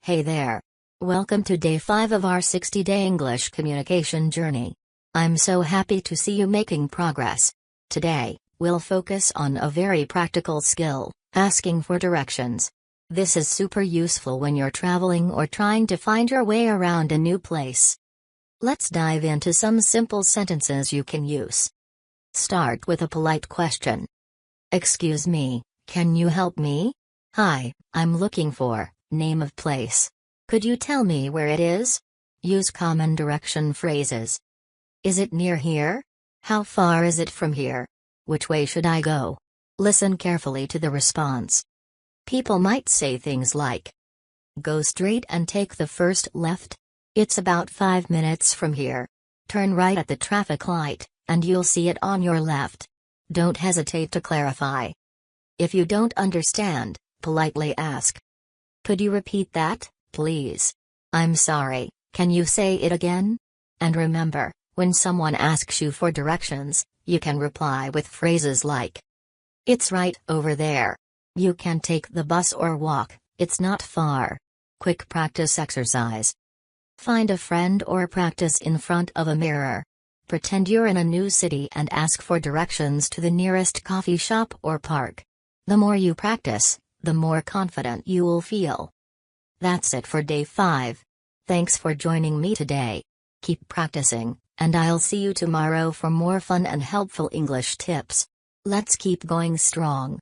Hey there. Welcome to day 5 of our 60-day English communication journey. I'm so happy to see you making progress. Today, we'll focus on a very practical skill, asking for directions. This is super useful when you're traveling or trying to find your way around a new place. Let's dive into some simple sentences you can use. Start with a polite question. Excuse me, can you help me? Hi, I'm looking for name of place. Could you tell me where it is? Use common direction phrases. Is it near here? How far is it from here? Which way should I go? Listen carefully to the response. People might say things like, go straight and take the first left. It's about 5 minutes from here. Turn right at the traffic light, and you'll see it on your left. Don't hesitate to clarify. If you don't understand, politely ask. Could you repeat that, please? I'm sorry, can you say it again? And remember, when someone asks you for directions, you can reply with phrases like, it's right over there. You can take the bus or walk, it's not far. Quick practice exercise. Find a friend or practice in front of a mirror. Pretend you're in a new city and ask for directions to the nearest coffee shop or park. The more you practice, the more confident you will feel. That's it for day 5. Thanks for joining me today. Keep practicing, and I'll see you tomorrow for more fun and helpful English tips. Let's keep going strong.